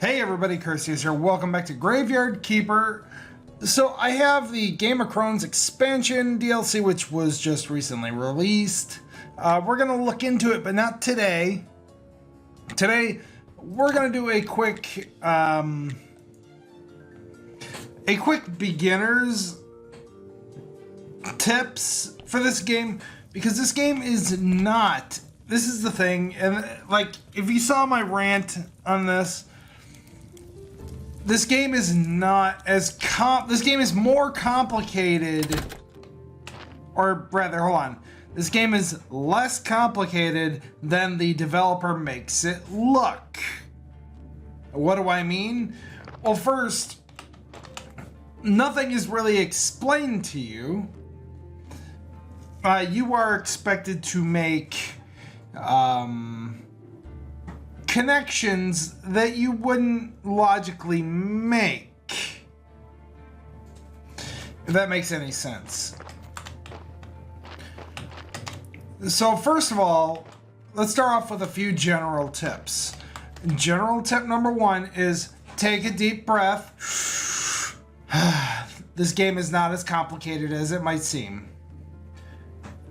Hey everybody, Curseus here. Welcome back to Graveyard Keeper. So I have the Game of Crone's expansion DLC, which was just recently released. We're gonna look into it, but not today. Today, we're gonna do a quick beginner's tips for this game, because this game is not. This is the thing, and like if you saw my rant on this. This game is not as this game is more complicated, or rather, hold on. This game is less complicated than the developer makes it look. What do I mean? Well, first, nothing is really explained to you. You are expected to make connections that you wouldn't logically make, if that makes any sense. So first of all, let's start off with a few general tips. General tip number one is take a deep breath. This game is not as complicated as it might seem.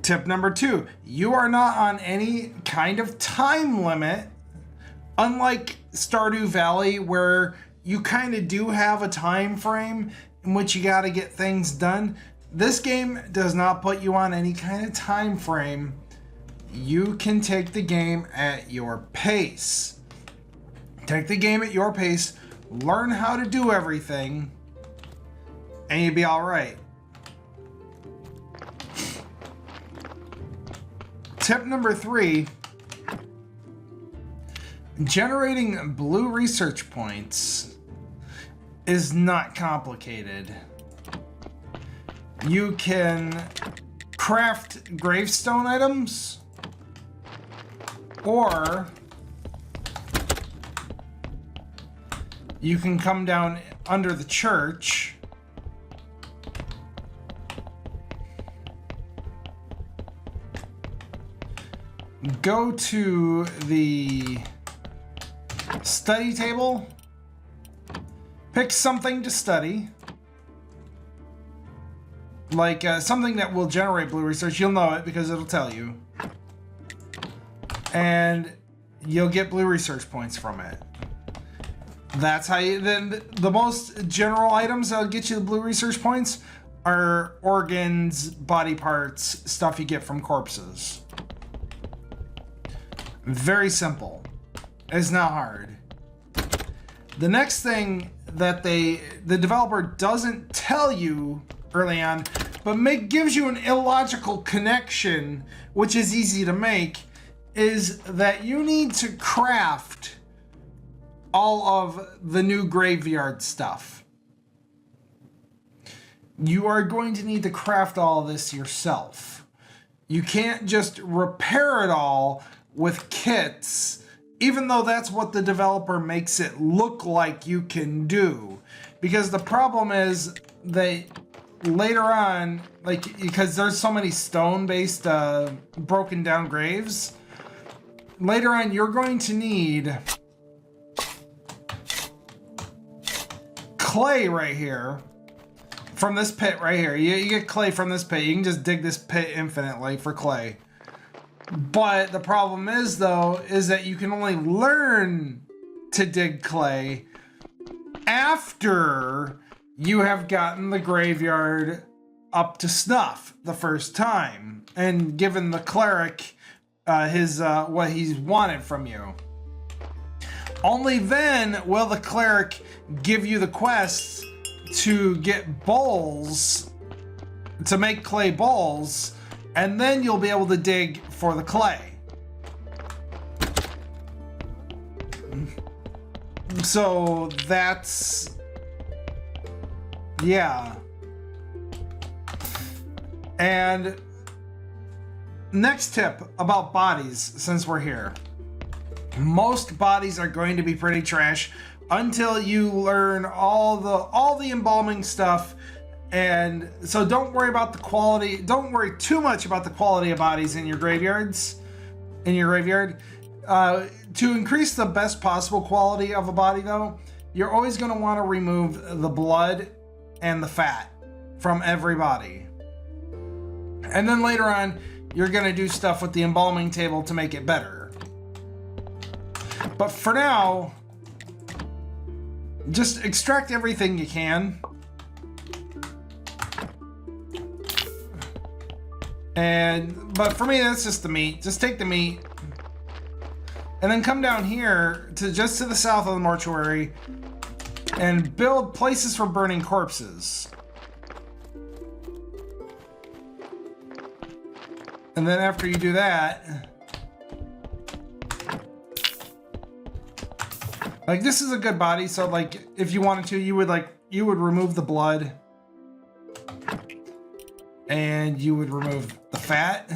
Tip number two, you are not on any kind of time limit. Unlike Stardew Valley, where you kind of do have a time frame in which you got to get things done, this game does not put you on any kind of time frame. You can take the game at your pace. Take the game at your pace, learn how to do everything, and you'll be all right. Tip number three, generating blue research points is not complicated. You can craft gravestone items, or you can come down under the church go to the study table, pick something to study, like something that will generate blue research. You'll know it because it'll tell you, and you'll get blue research points from it. That's how you, then the most general items that'll get you the blue research points are organs, body parts, stuff you get from corpses. Very simple. It's not hard. The next thing that the developer doesn't tell you early on, but gives you an illogical connection, which is easy to make, is that you need to craft all of the new graveyard stuff. You are going to need to craft all this yourself. You can't just repair it all with kits, even though that's what the developer makes it look like you can do. Because the problem is that later on, like, because there's so many stone-based broken down graves, later on you're going to need clay right here from this pit right here. You get clay from this pit. You can just dig this pit infinitely for clay. But the problem is, though, is that you can only learn to dig clay after you have gotten the graveyard up to snuff the first time and given the cleric his what he's wanted from you. Only then will the cleric give you the quests to get bowls, to make clay bowls, and then you'll be able to dig for the clay. So that's, yeah. And next tip about bodies, since we're here. Most bodies are going to be pretty trash until you learn all the embalming stuff. And so don't worry about the quality. Don't worry too much about the quality of bodies in your graveyards. In your graveyard, To increase the best possible quality of a body, though, you're always going to want to remove the blood and the fat from every body. And then later on, you're going to do stuff with the embalming table to make it better. But for now, just extract everything you can. But for me, that's just the meat. Just take the meat. And then come down here to just to the south of the mortuary and build places for burning corpses. And then after you do that, like this is a good body, so like if you wanted to, you would remove the blood and you would remove the fat.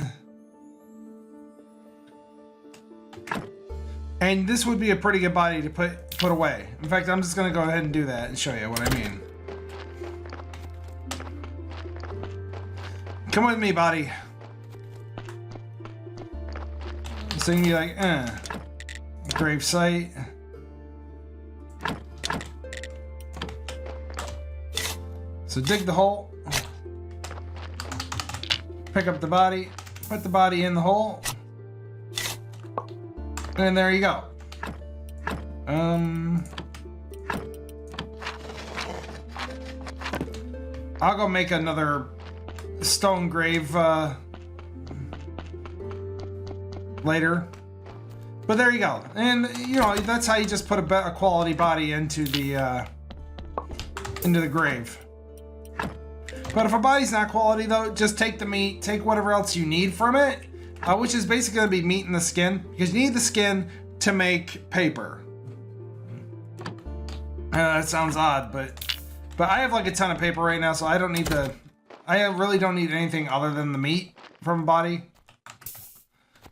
And this would be a pretty good body to put away. In fact, I'm just gonna go ahead and do that and show you what I mean. Come with me, body. So you can be like, grave site. So dig the hole. Pick up the body. Put the body in the hole. And there you go. I'll go make another stone grave later. But there you go. And you know, that's how you just put a quality body into the grave. But if a body's not quality though, just take the meat, take whatever else you need from it. Which is basically going to be meat in the skin, because you need the skin to make paper. That sounds odd, but I have like a ton of paper right now, so I really don't need anything other than the meat from a body.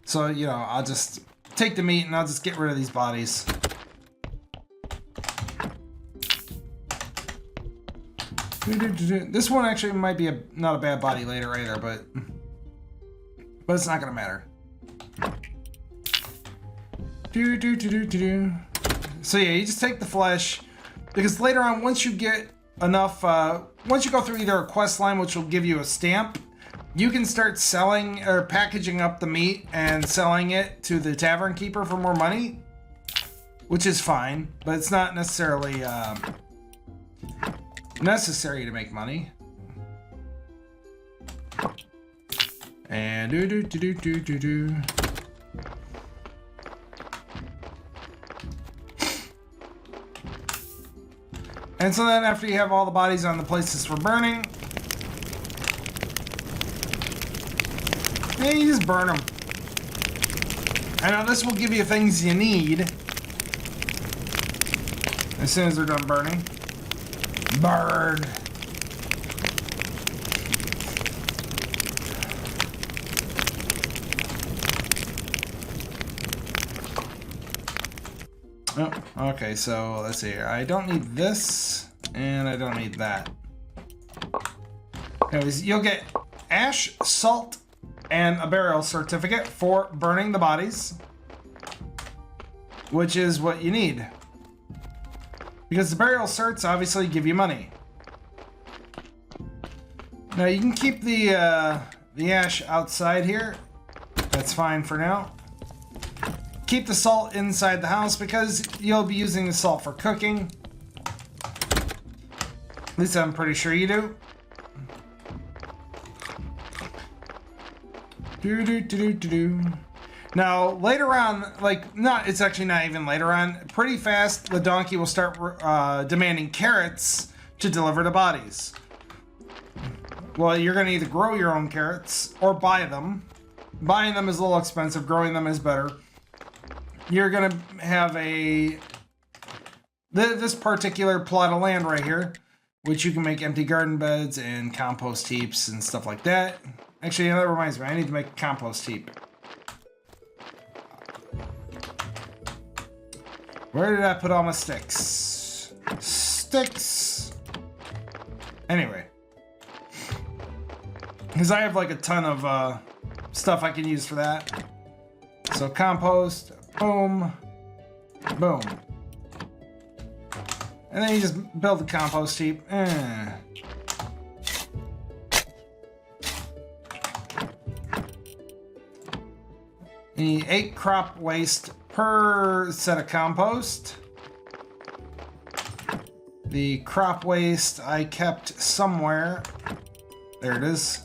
So, you know, I'll just take the meat and I'll just get rid of these bodies. This one actually might be not a bad body later either, but it's not gonna matter. So yeah, you just take the flesh, because later on, once you get enough, once you go through either a quest line, which will give you a stamp, you can start selling or packaging up the meat and selling it to the tavern keeper for more money, which is fine, but it's not necessarily necessary to make money. And And so then after you have all the bodies on the places for burning, you just burn them. I know this will give you things you need as soon as they're done burning. Burn. Oh, okay, so let's see here. I don't need this, and I don't need that. Anyways, you'll get ash, salt, and a burial certificate for burning the bodies, which is what you need. Because the burial certs obviously give you money. Now you can keep the ash outside here. That's fine for now. Keep the salt inside the house because you'll be using the salt for cooking. At least I'm pretty sure you do. Now, later on, it's actually not even later on, pretty fast, the donkey will start demanding carrots to deliver the bodies. Well, you're going to either grow your own carrots or buy them. Buying them is a little expensive, growing them is better. You're going to have this particular plot of land right here, which you can make empty garden beds and compost heaps and stuff like that. Actually, that reminds me, I need to make a compost heap. Where did I put all my sticks? Sticks! Anyway. Because I have like a ton of stuff I can use for that. So compost, Boom. Boom. And then you just build the compost heap. You need 8 crop waste per set of compost. The crop waste I kept somewhere. There it is.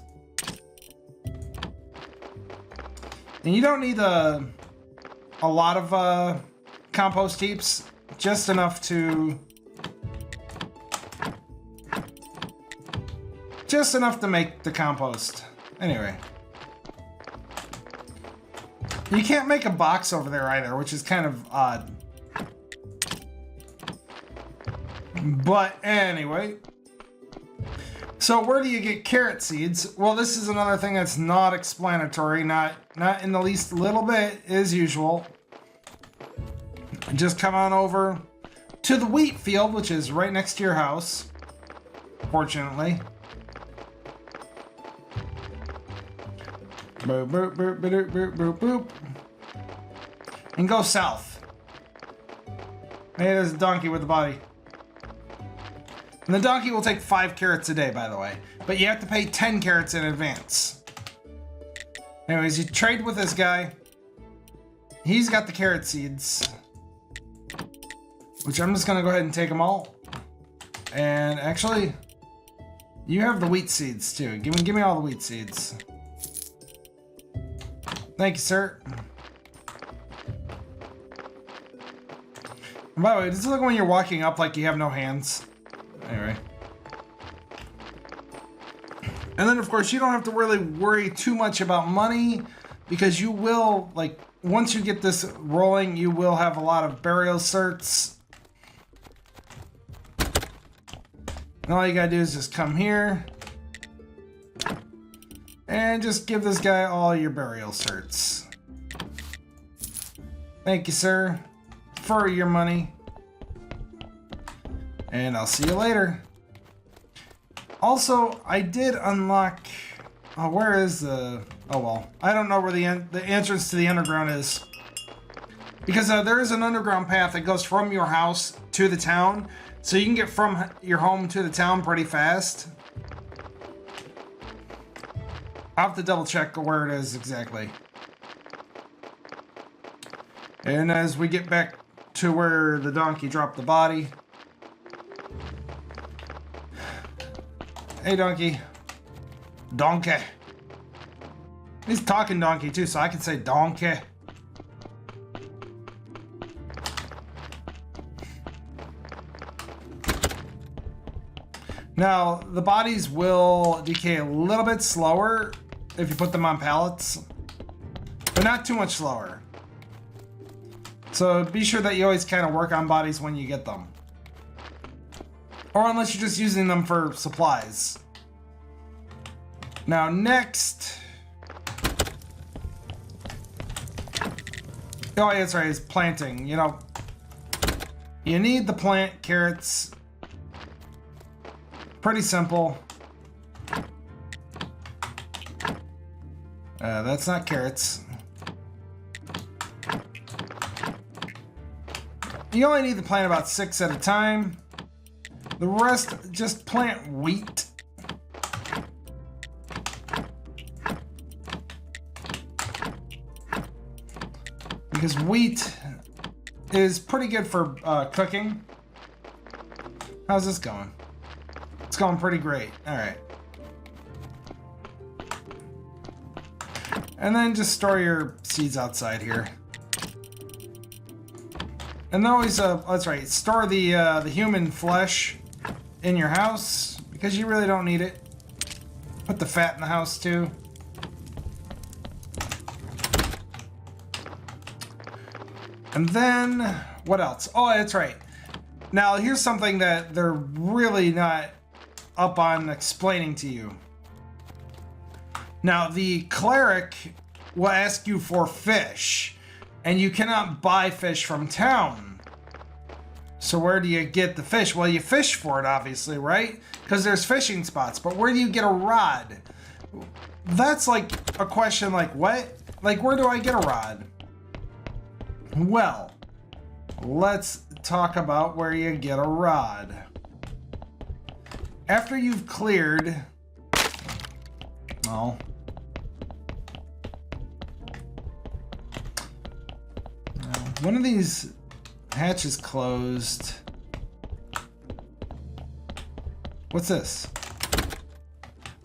And you don't need a lot of compost heaps, just enough to make the compost. Anyway. You can't make a box over there either, which is kind of odd. But anyway. So where do you get carrot seeds? Well, this is another thing that's not explanatory, not in the least little bit as usual. Just come on over to the wheat field, which is right next to your house, fortunately. Boop, boop, boop, boop, boop, boop, boop. And go south. Hey, there's a donkey with a body. And the donkey will take 5 carrots a day, by the way. But you have to pay 10 carrots in advance. Anyways, you trade with this guy. He's got the carrot seeds. Which I'm just going to go ahead and take them all. And actually, you have the wheat seeds too. Give me all the wheat seeds. Thank you, sir. And by the way, does it look when you're walking up like you have no hands? Anyway. And then, of course, you don't have to really worry too much about money because you will, like, once you get this rolling, you will have a lot of burial certs. And all you gotta do is just come here and just give this guy all your burial certs. Thank you, sir, for your money. And I'll see you later. Also, I did unlock... Oh, where is the... Oh, well. I don't know where the entrance to the underground is. Because there is an underground path that goes from your house to the town. So you can get from your home to the town pretty fast. I'll have to double check where it is exactly. And as we get back to where the donkey dropped the body... Hey, donkey. Donkey. He's talking donkey, too, so I can say donkey. Now, the bodies will decay a little bit slower if you put them on pallets, but not too much slower. So be sure that you always kind of work on bodies when you get them. Or unless you're just using them for supplies. Now next... Oh, yeah, that's right, it's planting. You know, you need to plant carrots. Pretty simple. That's not carrots. You only need to plant about 6 at a time. The rest, just plant wheat. Because wheat is pretty good for cooking. How's this going? It's going pretty great. All right. And then just store your seeds outside here. And always, that's right, store the human flesh in your house because you really don't need it. Put the fat in the house too. And then, what else? Oh, that's right. Now, here's something that they're really not up on explaining to you. Now, the cleric will ask you for fish, and you cannot buy fish from town. So where do you get the fish? Well, you fish for it, obviously, right? Because there's fishing spots, but where do you get a rod? That's like a question like, what? Like, where do I get a rod? Well, let's talk about where you get a rod. After you've cleared... well... one of these hatches closed. What's this?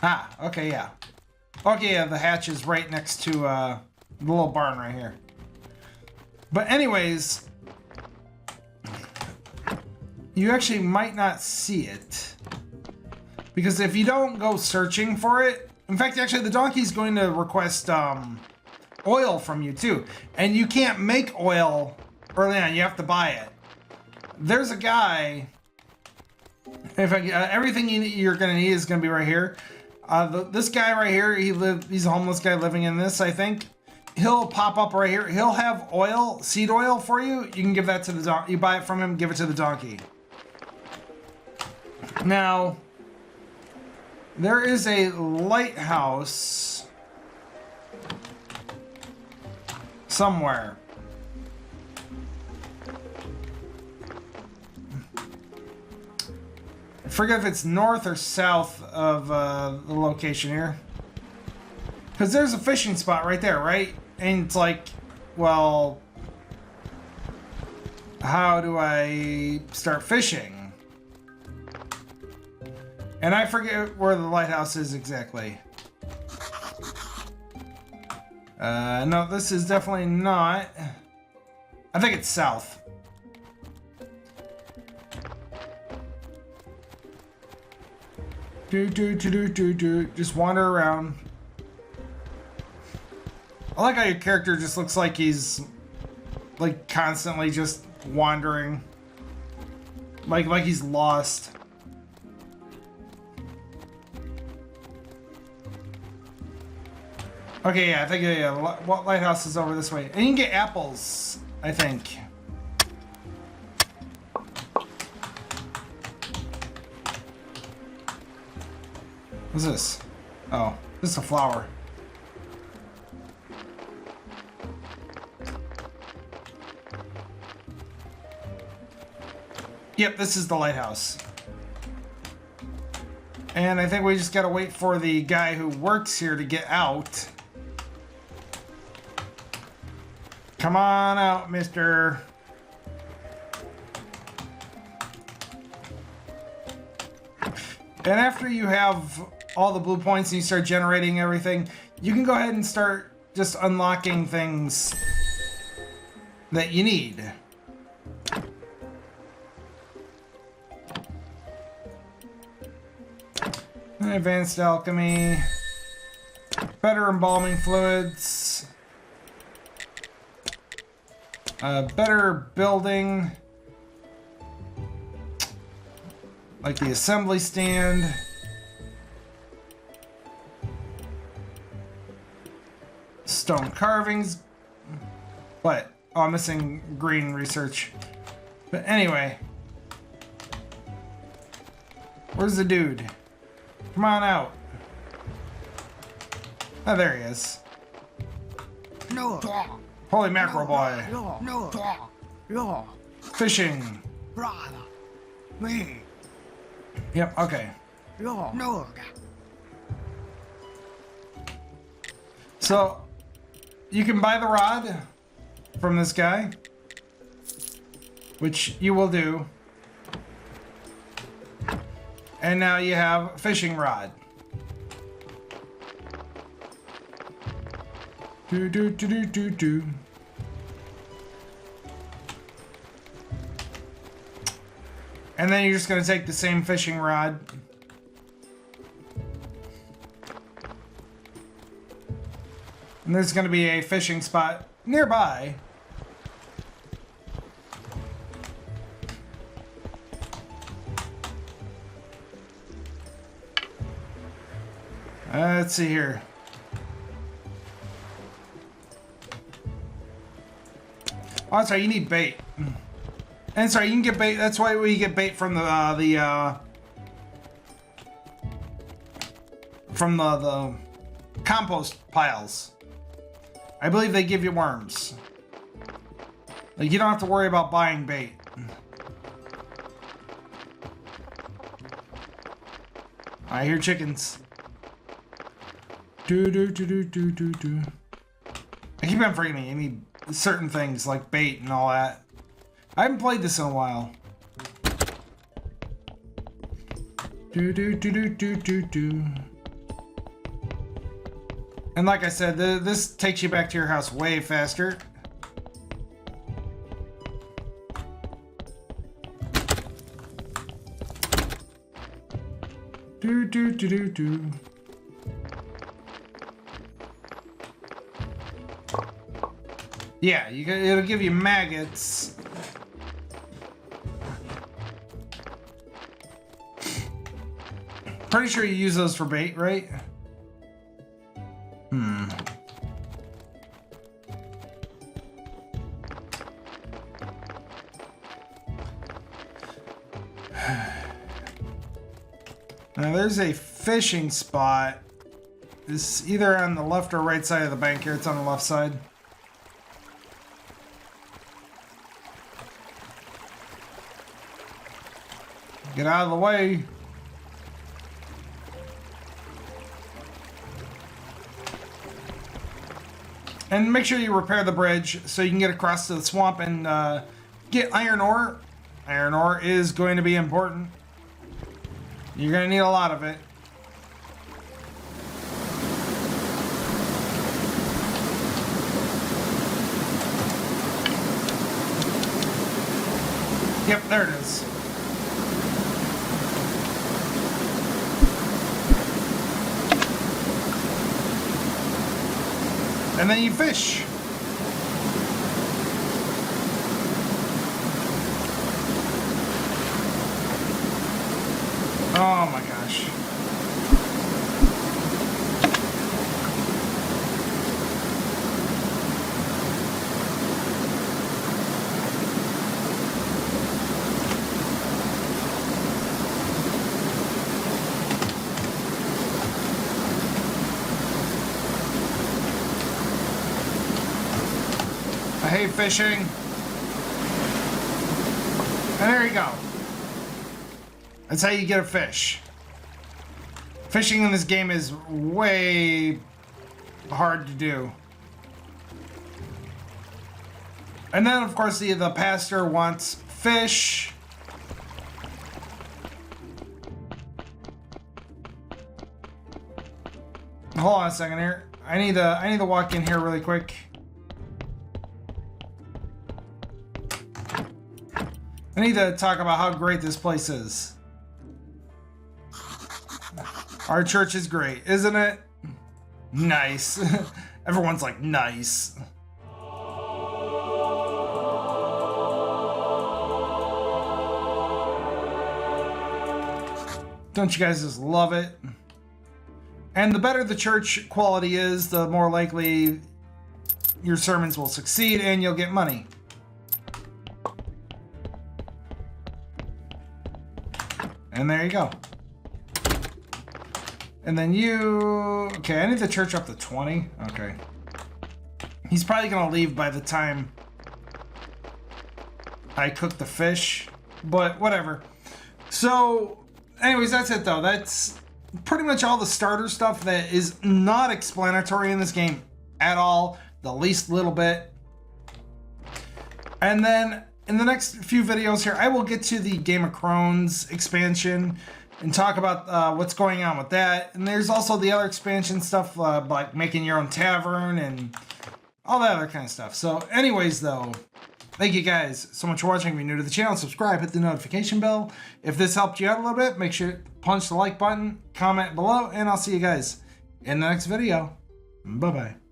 Ah, okay, yeah. Okay, yeah, the hatch is right next to the little barn right here. But anyways, you actually might not see it. Because if you don't go searching for it... in fact, actually, the donkey's going to request oil from you, too. And you can't make oil early on. You have to buy it. There's a guy... in fact, everything you're going to need is going to be right here. This guy right here, he's a homeless guy living in this, I think. He'll pop up right here. He'll have oil, seed oil for you. You can give that to the donkey. You buy it from him, give it to the donkey. Now, there is a lighthouse somewhere. I forget if it's north or south of the location here. Because there's a fishing spot right there, right? And it's like, well, how do I start fishing? And I forget where the lighthouse is exactly. No, this is definitely not. I think it's south. Just wander around. I like how your character just looks like he's like constantly just wandering. Like he's lost. Okay, yeah, I think what lighthouse is over this way? And you can get apples, I think. What's this? Oh, this is a flower. Yep, this is the lighthouse. And I think we just gotta wait for the guy who works here to get out. Come on out, mister. And after you have all the blue points and you start generating everything, you can go ahead and start just unlocking things that you need. Advanced alchemy, better embalming fluids, better building, like the assembly stand. Stone carvings. What? Oh, I'm missing green research. But anyway. Where's the dude? Come on out. Oh, there he is. No. Holy mackerel boy. No. Fishing. Me. Yep, okay. No. So, you can buy the rod from this guy, which you will do. And now you have a fishing rod. Do. And then you're just going to take the same fishing rod. And there's going to be a fishing spot nearby. Let's see here. Oh, that's right. You need bait. And sorry, you can get bait. That's why we get bait from the compost piles. I believe they give you worms. Like, you don't have to worry about buying bait. I hear chickens. Do. I keep on forgetting I need certain things like bait and all that. I haven't played this in a while. Do. And like I said, this takes you back to your house way faster. Do. Yeah, it'll give you maggots. Pretty sure you use those for bait, right? Now there's a fishing spot. It's either on the left or right side of the bank here. It's on the left side. Get out of the way. And make sure you repair the bridge so you can get across to the swamp and get iron ore. Iron ore is going to be important. You're going to need a lot of it. Yep, there it is. And then you fish. Oh my gosh. I hate fishing. And there you go. That's how you get a fish. Fishing in this game is way hard to do. And then, of course, the pastor wants fish. Hold on a second here. I need to walk in here really quick. I need to talk about how great this place is. Our church is great, isn't it? Nice. Everyone's like, nice. Don't you guys just love it? And the better the church quality is, the more likely your sermons will succeed and you'll get money. And there you go. And then you... Okay, I need the church up to 20. Okay. He's probably going to leave by the time I cook the fish. But whatever. So, anyways, that's it though. That's pretty much all the starter stuff that is not explanatory in this game at all. The least little bit. And then in the next few videos here, I will get to the Game of Crones expansion and talk about what's going on with that. And there's also the other expansion stuff, like making your own tavern and all that other kind of stuff. So anyways, though, thank you guys so much for watching. If you're new to the channel, subscribe, hit the notification bell. If this helped you out a little bit, make sure to punch the like button, comment below, and I'll see you guys in the next video. Bye-bye.